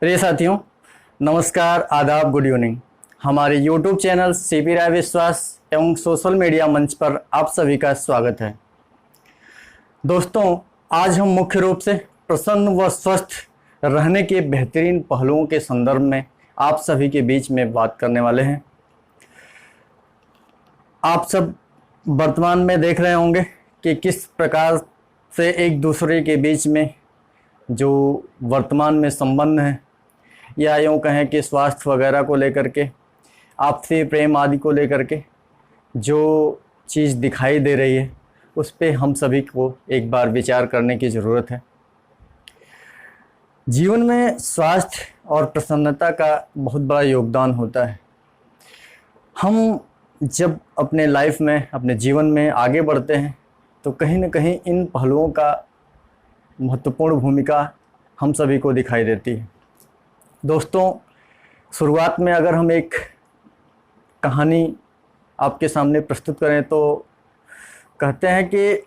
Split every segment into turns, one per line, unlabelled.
प्रिय साथियों, नमस्कार, आदाब, गुड इवनिंग। हमारे YouTube चैनल सीपी राय विश्वास एवं सोशल मीडिया मंच पर आप सभी का स्वागत है। दोस्तों, आज हम मुख्य रूप से प्रसन्न व स्वस्थ रहने के बेहतरीन पहलुओं के संदर्भ में आप सभी के बीच में बात करने वाले हैं। आप सब वर्तमान में देख रहे होंगे कि किस प्रकार से एक दूसरे के बीच में जो वर्तमान में संबंध हैं, या यूँ कहें कि स्वास्थ्य वगैरह को लेकर के, आपसी प्रेम आदि को लेकर के जो चीज़ दिखाई दे रही है, उस पे हम सभी को एक बार विचार करने की ज़रूरत है। जीवन में स्वास्थ्य और प्रसन्नता का बहुत बड़ा योगदान होता है। हम जब अपने लाइफ में, अपने जीवन में आगे बढ़ते हैं तो कहीं न कहीं इन पहलुओं का महत्वपूर्ण भूमिका हम सभी को दिखाई देती है। दोस्तों, शुरुआत में अगर हम एक कहानी आपके सामने प्रस्तुत करें तो कहते हैं कि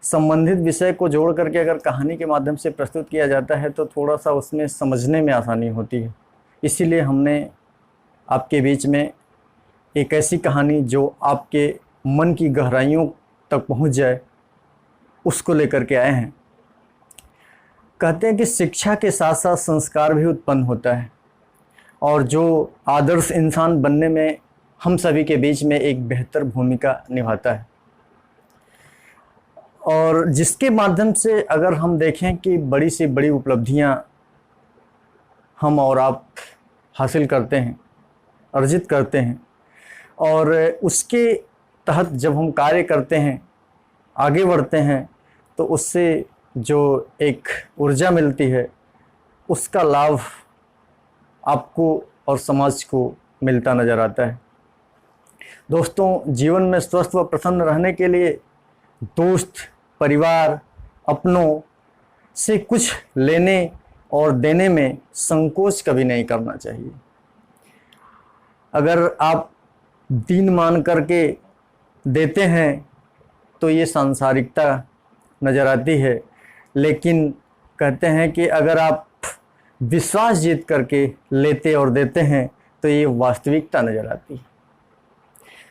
संबंधित विषय को जोड़ करके अगर कहानी के माध्यम से प्रस्तुत किया जाता है तो थोड़ा सा उसमें समझने में आसानी होती है। इसीलिए हमने आपके बीच में एक ऐसी कहानी जो आपके मन की गहराइयों तक पहुंच जाए, उसको लेकर के आए हैं। कहते हैं कि शिक्षा के साथ साथ संस्कार भी उत्पन्न होता है, और जो आदर्श इंसान बनने में हम सभी के बीच में एक बेहतर भूमिका निभाता है, और जिसके माध्यम से अगर हम देखें कि बड़ी से बड़ी उपलब्धियां हम और आप हासिल करते हैं, अर्जित करते हैं, और उसके तहत जब हम कार्य करते हैं, आगे बढ़ते हैं, तो उससे जो एक ऊर्जा मिलती है, उसका लाभ आपको और समाज को मिलता नज़र आता है। दोस्तों, जीवन में स्वस्थ व प्रसन्न रहने के लिए दोस्त, परिवार, अपनों से कुछ लेने और देने में संकोच कभी नहीं करना चाहिए। अगर आप दीन मान करके देते हैं तो ये सांसारिकता नज़र आती है, लेकिन कहते हैं कि अगर आप विश्वास जीत करके लेते और देते हैं तो ये वास्तविकता नज़र आती है।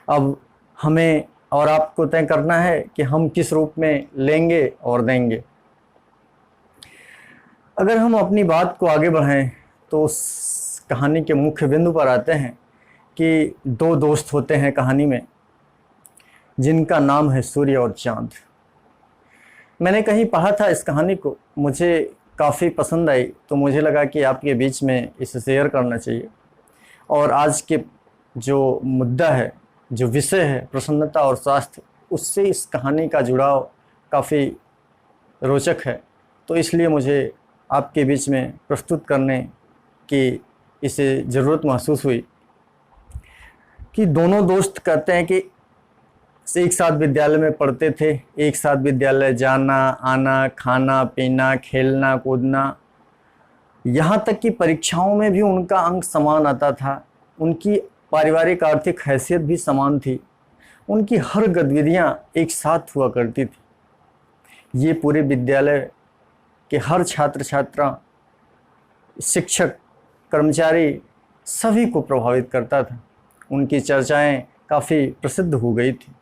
अब हमें और आपको तय करना है कि हम किस रूप में लेंगे और देंगे। अगर हम अपनी बात को आगे बढ़ाएं तो उस कहानी के मुख्य बिंदु पर आते हैं कि दो दोस्त होते हैं कहानी में, जिनका नाम है सूर्य और चांद। मैंने कहीं पढ़ा था इस कहानी को, मुझे काफ़ी पसंद आई, तो मुझे लगा कि आपके बीच में इसे शेयर करना चाहिए। और आज के जो मुद्दा है, जो विषय है, प्रसन्नता और स्वास्थ्य, उससे इस कहानी का जुड़ाव काफ़ी रोचक है, तो इसलिए मुझे आपके बीच में प्रस्तुत करने की इसे ज़रूरत महसूस हुई। कि दोनों दोस्त कहते हैं कि एक साथ विद्यालय में पढ़ते थे, एक साथ विद्यालय जाना आना, खाना पीना, खेलना कूदना, यहाँ तक कि परीक्षाओं में भी उनका अंक समान आता था। उनकी पारिवारिक आर्थिक हैसियत भी समान थी। उनकी हर गतिविधियाँ एक साथ हुआ करती थी। ये पूरे विद्यालय के हर छात्र छात्रा, शिक्षक, कर्मचारी सभी को प्रभावित करता था। उनकी चर्चाएं काफ़ी प्रसिद्ध हो गई थी।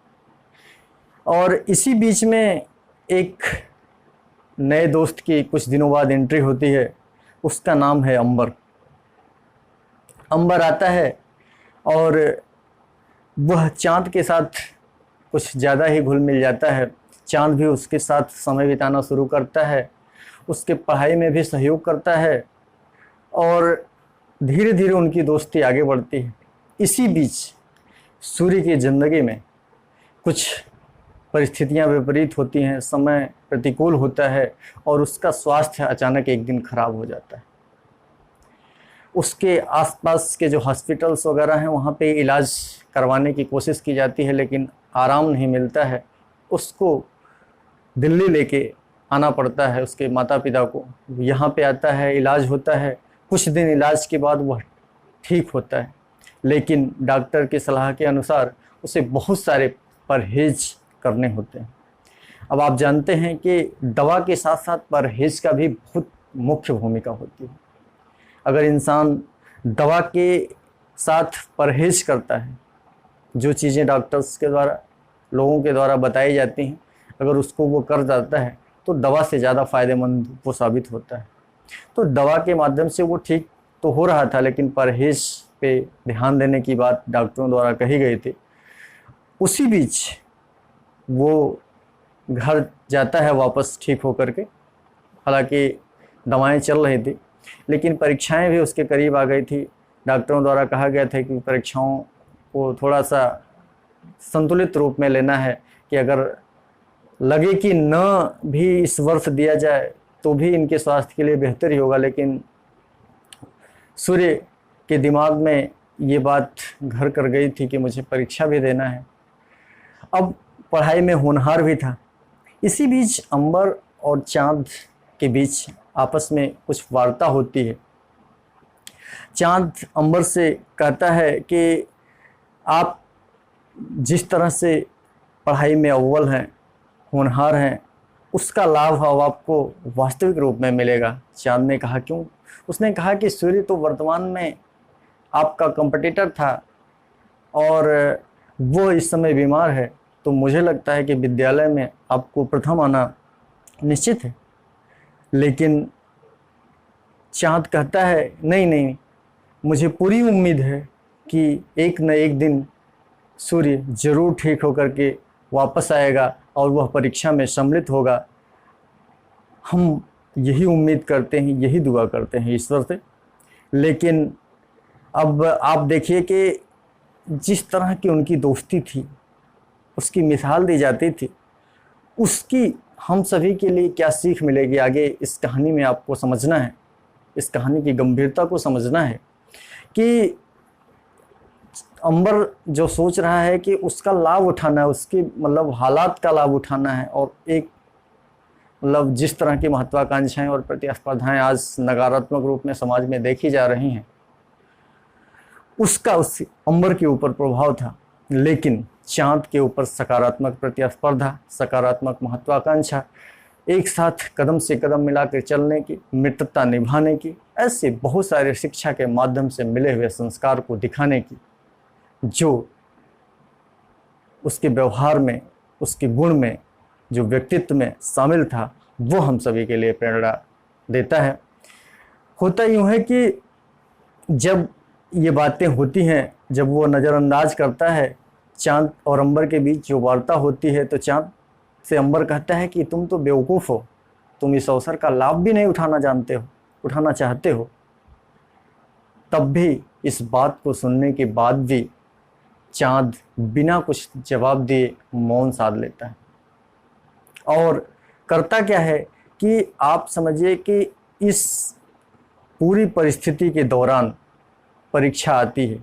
और इसी बीच में एक नए दोस्त की कुछ दिनों बाद एंट्री होती है। उसका नाम है अंबर। अंबर आता है और वह चांद के साथ कुछ ज़्यादा ही घुल मिल जाता है। चांद भी उसके साथ समय बिताना शुरू करता है, उसके पढ़ाई में भी सहयोग करता है, और धीरे धीरे उनकी दोस्ती आगे बढ़ती है। इसी बीच सूर्य की ज़िंदगी में कुछ परिस्थितियां विपरीत होती हैं, समय प्रतिकूल होता है, और उसका स्वास्थ्य अचानक एक दिन खराब हो जाता है। उसके आसपास के जो हॉस्पिटल्स वगैरह हैं, वहाँ पे इलाज करवाने की कोशिश की जाती है, लेकिन आराम नहीं मिलता है। उसको दिल्ली लेके आना पड़ता है, उसके माता पिता को। यहाँ पे आता है, इलाज होता है। कुछ दिन इलाज के बाद वह ठीक होता है, लेकिन डॉक्टर की सलाह के अनुसार उसे बहुत सारे परहेज करने होते हैं। अब आप जानते हैं कि दवा के साथ साथ परहेज का भी बहुत मुख्य भूमिका होती है। अगर इंसान दवा के साथ परहेज करता है, जो चीज़ें डॉक्टर्स के द्वारा, लोगों के द्वारा बताई जाती हैं, अगर उसको वो कर जाता है तो दवा से ज़्यादा फ़ायदेमंद वो साबित होता है। तो दवा के माध्यम से वो ठीक तो हो रहा था, लेकिन परहेज पे ध्यान देने की बात डॉक्टरों द्वारा कही गई थी। उसी बीच वो घर जाता है वापस ठीक होकर के, हालांकि दवाएं चल रही थी, लेकिन परीक्षाएं भी उसके करीब आ गई थी। डॉक्टरों द्वारा कहा गया था कि परीक्षाओं को थोड़ा सा संतुलित रूप में लेना है, कि अगर लगे कि न भी इस वर्ष दिया जाए तो भी इनके स्वास्थ्य के लिए बेहतर ही होगा। लेकिन सूर्य के दिमाग में ये बात घर कर गई थी कि मुझे परीक्षा भी देना है। अब पढ़ाई में होनहार भी था। इसी बीच अंबर और चांद के बीच आपस में कुछ वार्ता होती है। चांद अंबर से कहता है कि आप जिस तरह से पढ़ाई में अव्वल हैं, होनहार हैं, उसका लाभ अब आपको वास्तविक रूप में मिलेगा। चांद ने कहा क्यों? उसने कहा कि सूर्य तो वर्तमान में आपका कंपटीटर था और वो इस समय बीमार है, तो मुझे लगता है कि विद्यालय में आपको प्रथम आना निश्चित है। लेकिन चांद कहता है नहीं नहीं, मुझे पूरी उम्मीद है कि एक न एक दिन सूर्य जरूर ठीक होकर के वापस आएगा और वह परीक्षा में सम्मिलित होगा। हम यही उम्मीद करते हैं, यही दुआ करते हैं ईश्वर से। लेकिन अब आप देखिए कि जिस तरह की उनकी दोस्ती थी, उसकी मिसाल दी जाती थी, उसकी हम सभी के लिए क्या सीख मिलेगी आगे इस कहानी में आपको समझना है। इस कहानी की गंभीरता को समझना है कि अंबर जो सोच रहा है कि उसका लाभ उठाना है, उसकी मतलब हालात का लाभ उठाना है, और एक मतलब जिस तरह की महत्वाकांक्षाएं और प्रतिस्पर्धाएं आज नकारात्मक रूप में समाज में देखी जा रही हैं, उसका उस अंबर के ऊपर प्रभाव था। लेकिन चांद के ऊपर सकारात्मक प्रतिस्पर्धा, सकारात्मक महत्वाकांक्षा, एक साथ कदम से कदम मिलाकर चलने की, मित्रता निभाने की, ऐसे बहुत सारे शिक्षा के माध्यम से मिले हुए संस्कार को दिखाने की, जो उसके व्यवहार में, उसके गुण में, जो व्यक्तित्व में शामिल था, वो हम सभी के लिए प्रेरणा देता है। होता यूँ है कि जब ये बातें होती हैं, जब वो नज़रअंदाज करता है चांद और अंबर के बीच जो वार्ता होती है, तो चांद से अंबर कहता है कि तुम तो बेवकूफ़ हो, तुम इस अवसर का लाभ भी नहीं उठाना चाहते हो। तब भी इस बात को सुनने के बाद भी चांद बिना कुछ जवाब दिए मौन साध लेता है। और करता क्या है कि आप समझिए कि इस पूरी परिस्थिति के दौरान परीक्षा आती है,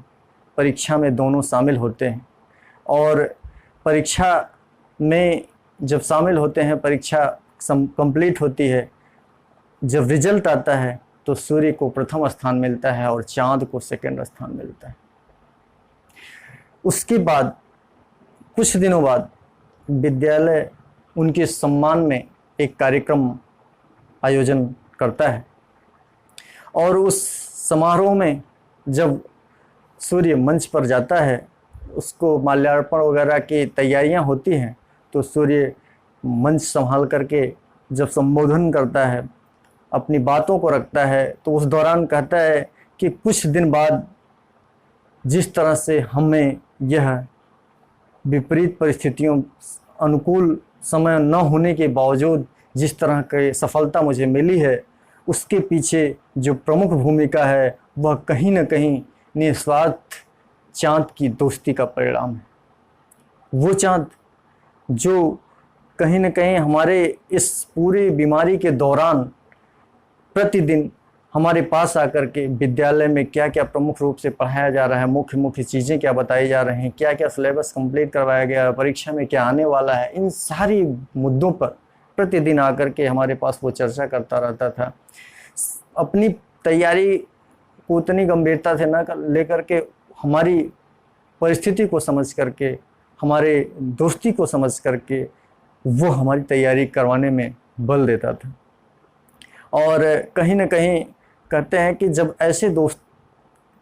परीक्षा में दोनों शामिल होते हैं, और परीक्षा में जब शामिल होते हैं, परीक्षा कंप्लीट होती है, जब रिजल्ट आता है तो सूर्य को प्रथम स्थान मिलता है और चांद को सेकंड स्थान मिलता है। उसके बाद कुछ दिनों बाद विद्यालय उनके सम्मान में एक कार्यक्रम आयोजन करता है, और उस समारोह में जब सूर्य मंच पर जाता है, उसको माल्यार्पण वगैरह की तैयारियां होती हैं, तो सूर्य मंच संभाल करके जब संबोधन करता है, अपनी बातों को रखता है, तो उस दौरान कहता है कि कुछ दिन बाद जिस तरह से हमें यह विपरीत परिस्थितियों, अनुकूल समय न होने के बावजूद जिस तरह की सफलता मुझे मिली है, उसके पीछे जो प्रमुख भूमिका है वह कहीं न कहीं निस्वार्थ चांद की दोस्ती का परिणाम है। वो चांद जो कहीं न कहीं हमारे इस पूरी बीमारी के दौरान प्रतिदिन हमारे पास आकर के विद्यालय में क्या क्या प्रमुख रूप से पढ़ाया जा रहा है, मुख्य मुख्य चीज़ें क्या बताई जा रही हैं, क्या क्या सिलेबस कंप्लीट करवाया गया है, परीक्षा में क्या आने वाला है, इन सारी मुद्दों पर प्रतिदिन आकर के हमारे पास वो चर्चा करता रहता था। अपनी तैयारी को उतनी गंभीरता से न लेकर के हमारी परिस्थिति को समझ करके, हमारे दोस्ती को समझ करके वो हमारी तैयारी करवाने में बल देता था। और कहीं न कहीं कहते हैं कि जब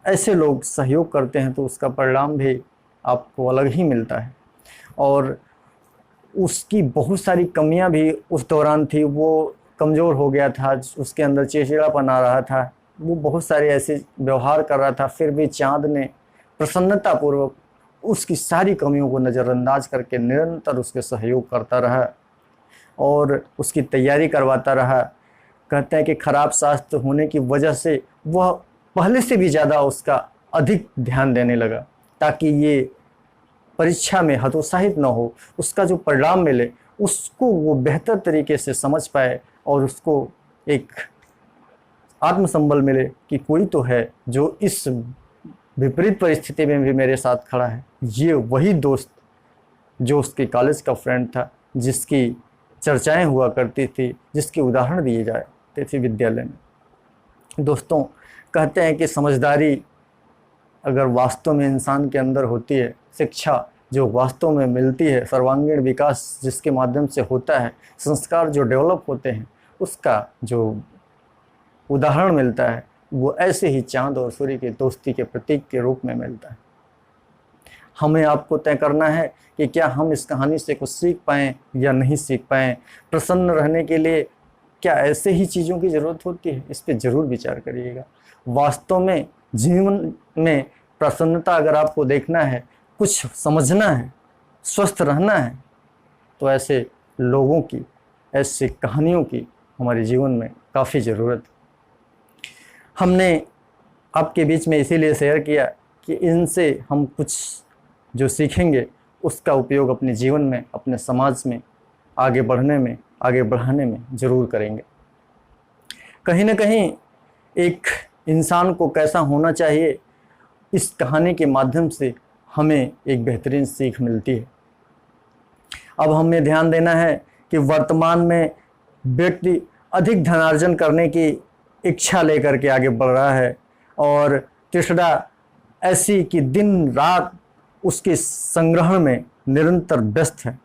ऐसे लोग सहयोग करते हैं तो उसका परिणाम भी आपको अलग ही मिलता है। और उसकी बहुत सारी कमियां भी उस दौरान थी, वो कमज़ोर हो गया था, उसके अंदर चिड़चिड़ापन आ रहा था, वो बहुत सारे ऐसे व्यवहार कर रहा था, फिर भी चाँद ने प्रसन्नतापूर्वक उसकी सारी कमियों को नज़रअंदाज करके निरंतर उसके सहयोग करता रहा और उसकी तैयारी करवाता रहा। कहते हैं कि खराब स्वास्थ्य होने की वजह से वह पहले से भी ज़्यादा उसका अधिक ध्यान देने लगा, ताकि ये परीक्षा में हतोत्साहित न हो, उसका जो परिणाम मिले उसको वो बेहतर तरीके से समझ पाए और उसको एक आत्मसंबल मिले कि कोई तो है जो इस विपरीत परिस्थिति में भी मेरे साथ खड़ा है। ये वही दोस्त जो उसके कॉलेज का फ्रेंड था, जिसकी चर्चाएं हुआ करती थी, जिसके उदाहरण दिए जाते थे विद्यालय में। दोस्तों, कहते हैं कि समझदारी अगर वास्तव में इंसान के अंदर होती है, शिक्षा जो वास्तव में मिलती है, सर्वांगीण विकास जिसके माध्यम से होता है, संस्कार जो डेवलप होते हैं, उसका जो उदाहरण मिलता है वो ऐसे ही चांद और सूर्य की दोस्ती के प्रतीक के रूप में मिलता है। हमें आपको तय करना है कि क्या हम इस कहानी से कुछ सीख पाएँ या नहीं सीख पाएँ। प्रसन्न रहने के लिए क्या ऐसे ही चीज़ों की ज़रूरत होती है, इस पर ज़रूर विचार करिएगा। वास्तव में जीवन में प्रसन्नता अगर आपको देखना है, कुछ समझना है, स्वस्थ रहना है, तो ऐसे लोगों की, ऐसी कहानियों की हमारे जीवन में काफ़ी ज़रूरत है। हमने आपके बीच में इसीलिए शेयर किया कि इनसे हम कुछ जो सीखेंगे उसका उपयोग अपने जीवन में, अपने समाज में आगे बढ़ने में, आगे बढ़ाने में ज़रूर करेंगे। कहीं ना कहीं एक इंसान को कैसा होना चाहिए, इस कहानी के माध्यम से हमें एक बेहतरीन सीख मिलती है। अब हमें ध्यान देना है कि वर्तमान में व्यक्ति अधिक धनार्जन करने की इच्छा लेकर के आगे बढ़ रहा है और तृष्णा ऐसी कि दिन रात उसके संग्रहण में निरंतर व्यस्त है,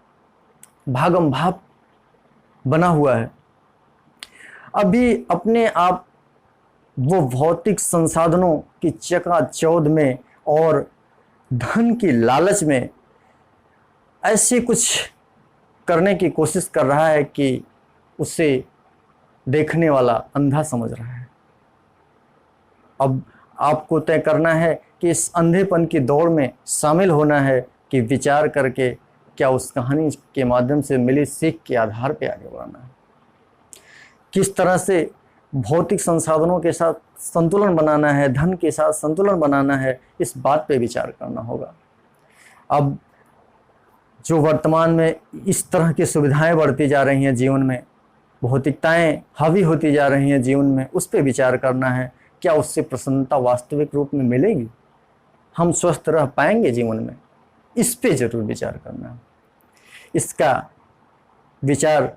भागम भाग बना हुआ है। अभी अपने आप वो भौतिक संसाधनों की चकाचौंध में और धन की लालच में ऐसे कुछ करने की कोशिश कर रहा है कि उसे देखने वाला अंधा समझ रहा है। अब आपको तय करना है कि इस अंधेपन की दौड़ में शामिल होना है कि विचार करके क्या उस कहानी के माध्यम से मिली सीख के आधार पर आगे बढ़ना है, किस तरह से भौतिक संसाधनों के साथ संतुलन बनाना है, धन के साथ संतुलन बनाना है, इस बात पे विचार करना होगा। अब जो वर्तमान में इस तरह की सुविधाएं बढ़ती जा रही हैं जीवन में, भौतिकताएं हावी होती जा रही हैं जीवन में, उस पे विचार करना है क्या उससे प्रसन्नता वास्तविक रूप में मिलेगी, हम स्वस्थ रह पाएंगे जीवन में, इस पे जरूर विचार करना है। इसका विचार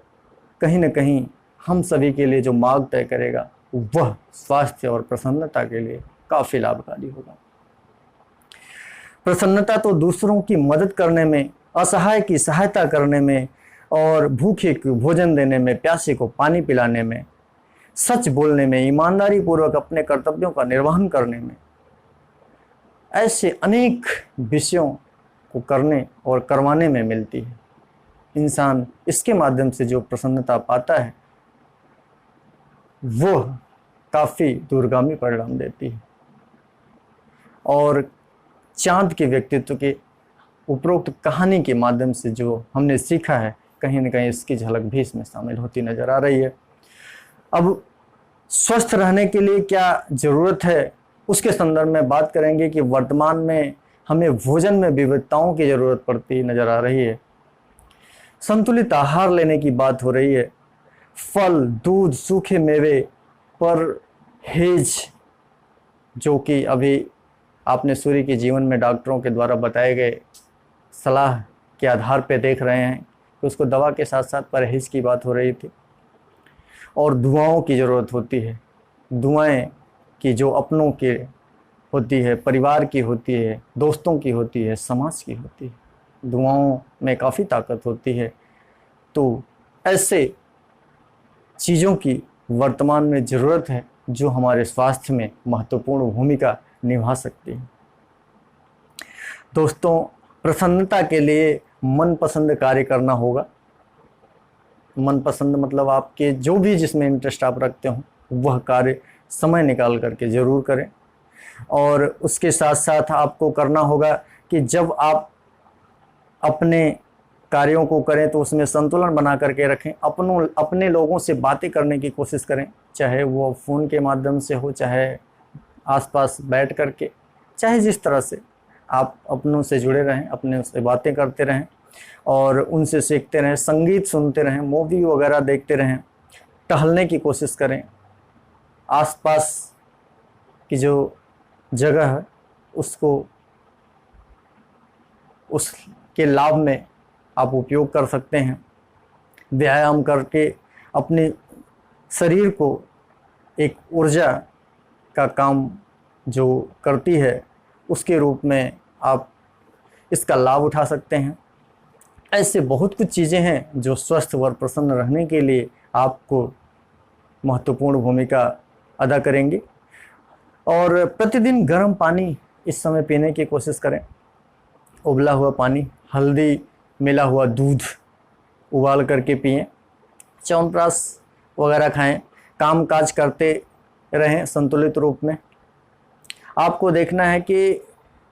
कहीं ना कहीं हम सभी के लिए जो मार्ग तय करेगा वह स्वास्थ्य और प्रसन्नता के लिए काफ़ी लाभकारी होगा। प्रसन्नता तो दूसरों की मदद करने में, असहाय की सहायता करने में और भूखे को भोजन देने में, प्यासे को पानी पिलाने में, सच बोलने में, ईमानदारी पूर्वक अपने कर्तव्यों का निर्वहन करने में, ऐसे अनेक विषयों को करने और करवाने में मिलती है। इंसान इसके माध्यम से जो प्रसन्नता पाता है वो काफ़ी दूरगामी परिणाम देती है। और चांद के व्यक्तित्व के उपरोक्त कहानी के माध्यम से जो हमने सीखा है, कहीं ना कहीं इसकी झलक भी इसमें शामिल होती नज़र आ रही है। अब स्वस्थ रहने के लिए क्या ज़रूरत है, उसके संदर्भ में बात करेंगे कि वर्तमान में हमें भोजन में विविधताओं की ज़रूरत पड़ती नज़र आ रही है। संतुलित आहार लेने की बात हो रही है। फल, दूध, सूखे मेवे पर हेज, जो कि अभी आपने सूर्य के जीवन में डॉक्टरों के द्वारा बताए गए सलाह के आधार पर देख रहे हैं कि उसको दवा के साथ साथ परहेज की बात हो रही थी। और दुआओं की ज़रूरत होती है, दुआएं की जो अपनों की होती है, परिवार की होती है, दोस्तों की होती है, समाज की होती है, दुआओं में काफ़ी ताकत होती है। तो ऐसे चीज़ों की वर्तमान में ज़रूरत है जो हमारे स्वास्थ्य में महत्वपूर्ण भूमिका निभा सकती है। दोस्तों, प्रसन्नता के लिए मनपसंद कार्य करना होगा। मनपसंद मतलब आपके जो भी जिसमें इंटरेस्ट आप रखते हो वह कार्य समय निकाल करके ज़रूर करें। और उसके साथ साथ आपको करना होगा कि जब आप अपने कार्यों को करें तो उसमें संतुलन बना करके रखें। अपने लोगों से बातें करने की कोशिश करें, चाहे वो फ़ोन के माध्यम से हो, चाहे आसपास बैठ करके, चाहे जिस तरह से आप अपनों से जुड़े रहें, अपने से बातें करते रहें और उनसे सीखते रहें, संगीत सुनते रहें, मूवी वगैरह देखते रहें, टहलने की कोशिश करें। आसपास की जो जगह है उसके लाभ में आप उपयोग कर सकते हैं। व्यायाम करके अपने शरीर को एक ऊर्जा का काम जो करती है उसके रूप में आप इसका लाभ उठा सकते हैं। ऐसे बहुत कुछ चीज़ें हैं जो स्वस्थ व प्रसन्न रहने के लिए आपको महत्वपूर्ण भूमिका अदा करेंगी। और प्रतिदिन गर्म पानी इस समय पीने की कोशिश करें। उबला हुआ पानी, हल्दी मिला हुआ दूध उबाल करके पिएं, च्यवनप्राश वगैरह खाएं, काम काज करते रहें संतुलित रूप में। आपको देखना है कि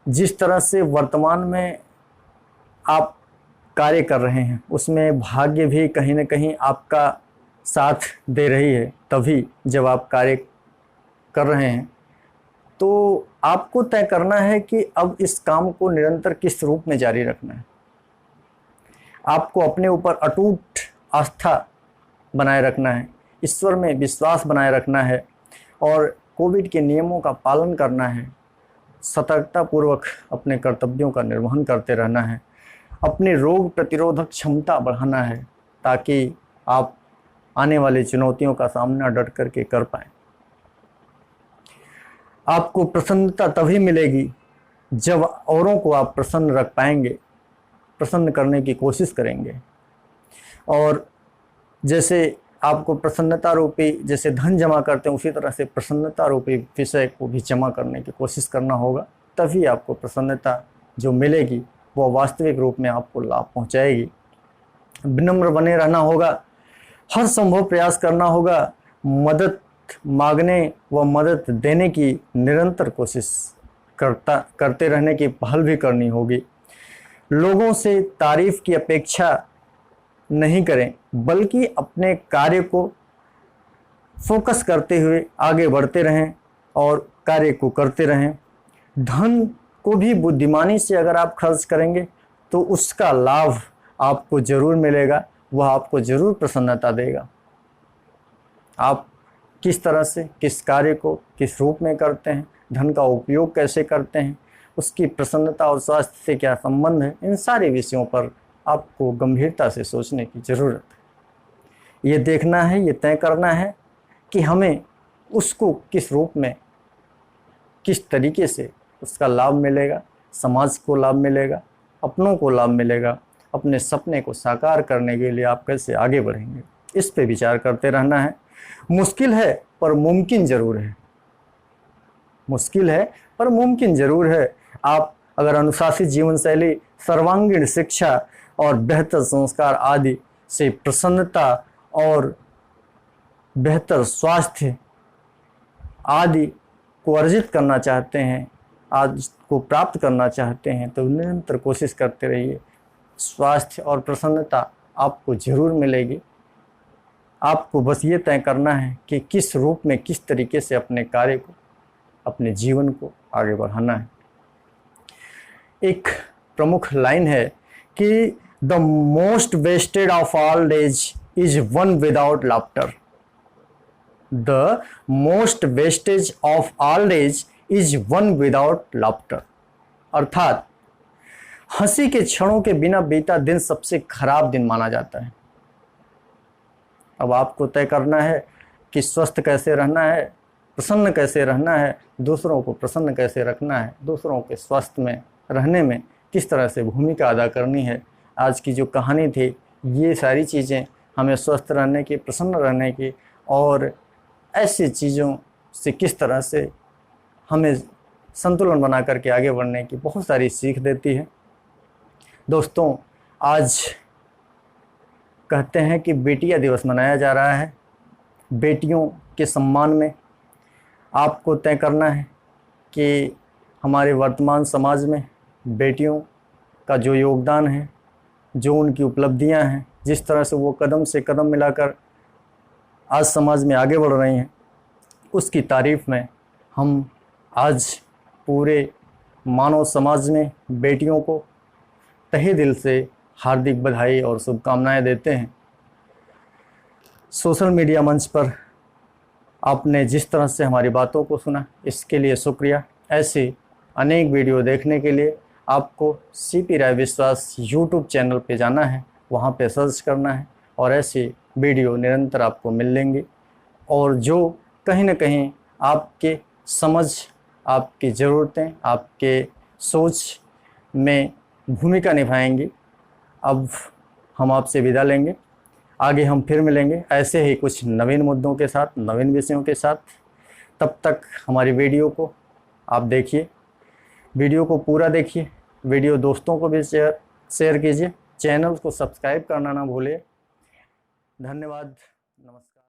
जिस तरह से वर्तमान में आप कार्य कर रहे हैं उसमें भाग्य भी कहीं न कहीं आपका साथ दे रही है। तभी जब आप कार्य कर रहे हैं तो आपको तय करना है कि अब इस काम को निरंतर किस रूप में जारी रखना है। आपको अपने ऊपर अटूट आस्था बनाए रखना है, ईश्वर में विश्वास बनाए रखना है और कोविड के नियमों का पालन करना है। सतर्कतापूर्वक अपने कर्तव्यों का निर्वहन करते रहना है। अपनी रोग प्रतिरोधक क्षमता बढ़ाना है ताकि आप आने वाली चुनौतियों का सामना डट करके कर पाएं। आपको प्रसन्नता तभी मिलेगी जब औरों को आप प्रसन्न रख पाएंगे, प्रसन्न करने की कोशिश करेंगे। और जैसे आपको प्रसन्नता रूपी जैसे धन जमा करते हैं उसी तरह से प्रसन्नता रूपी विषय को भी जमा करने की कोशिश करना होगा। तभी आपको प्रसन्नता जो मिलेगी वो वास्तविक रूप में आपको लाभ पहुंचाएगी। विनम्र बने रहना होगा, हर संभव प्रयास करना होगा, मदद मांगने व मदद देने की निरंतर कोशिश करते रहने की पहल भी करनी होगी। लोगों से तारीफ की अपेक्षा नहीं करें बल्कि अपने कार्य को फोकस करते हुए आगे बढ़ते रहें और कार्य को करते रहें। धन को भी बुद्धिमानी से अगर आप खर्च करेंगे तो उसका लाभ आपको ज़रूर मिलेगा, वह आपको ज़रूर प्रसन्नता देगा। आप किस तरह से किस कार्य को किस रूप में करते हैं, धन का उपयोग कैसे करते हैं, उसकी प्रसन्नता और स्वास्थ्य से क्या संबंध है, इन सारे विषयों पर आपको गंभीरता से सोचने की ज़रूरत है। ये देखना है, ये तय करना है कि हमें उसको किस रूप में किस तरीके से उसका लाभ मिलेगा, समाज को लाभ मिलेगा, अपनों को लाभ मिलेगा, अपने सपने को साकार करने के लिए आप कैसे आगे बढ़ेंगे, इस पे विचार करते रहना है। मुश्किल है पर मुमकिन ज़रूर है, मुश्किल है पर मुमकिन ज़रूर है। आप अगर अनुशासित जीवन शैली, सर्वांगीण शिक्षा और बेहतर संस्कार आदि से प्रसन्नता और बेहतर स्वास्थ्य आदि को अर्जित करना चाहते हैं, आज को प्राप्त करना चाहते हैं तो निरंतर कोशिश करते रहिए। स्वास्थ्य और प्रसन्नता आपको ज़रूर मिलेगी। आपको बस ये तय करना है कि किस रूप में किस तरीके से अपने कार्य को, अपने जीवन को आगे बढ़ाना है। एक प्रमुख लाइन है कि the most wasted of all days is one without laughter. The most wastage of all days is one without laughter. अर्थात हंसी के क्षणों के बिना बीता दिन सबसे खराब दिन माना जाता है। अब आपको तय करना है कि स्वस्थ कैसे रहना है, प्रसन्न कैसे रहना है, दूसरों को प्रसन्न कैसे रखना है, दूसरों के स्वस्थ में रहने में किस तरह से भूमिका अदा करनी है। आज की जो कहानी थी ये सारी चीज़ें हमें स्वस्थ रहने की, प्रसन्न रहने की और ऐसी चीज़ों से किस तरह से हमें संतुलन बना करके आगे बढ़ने की बहुत सारी सीख देती है। दोस्तों, आज कहते हैं कि बेटियां दिवस मनाया जा रहा है। बेटियों के सम्मान में आपको तय करना है कि हमारे वर्तमान समाज में बेटियों का जो योगदान है, जो उनकी उपलब्धियां हैं, जिस तरह से वो कदम से कदम मिलाकर आज समाज में आगे बढ़ रही हैं, उसकी तारीफ़ में हम आज पूरे मानव समाज में बेटियों को तहे दिल से हार्दिक बधाई और शुभकामनाएं देते हैं। सोशल मीडिया मंच पर आपने जिस तरह से हमारी बातों को सुना, इसके लिए शुक्रिया। ऐसी अनेक वीडियो देखने के लिए आपको सीपी राय विश्वास यूट्यूब चैनल पे जाना है, वहाँ पे सर्च करना है और ऐसी वीडियो निरंतर आपको मिल लेंगी और जो कहीं ना कहीं आपके समझ, आपकी ज़रूरतें, आपके सोच में भूमिका निभाएंगी। अब हम आपसे विदा लेंगे, आगे हम फिर मिलेंगे ऐसे ही कुछ नवीन मुद्दों के साथ, नवीन विषयों के साथ। तब तक हमारी वीडियो को आप देखिए, वीडियो को पूरा देखिए, वीडियो दोस्तों को भी शेयर कीजिए, चैनल को सब्सक्राइब करना ना भूलिए। धन्यवाद, नमस्कार।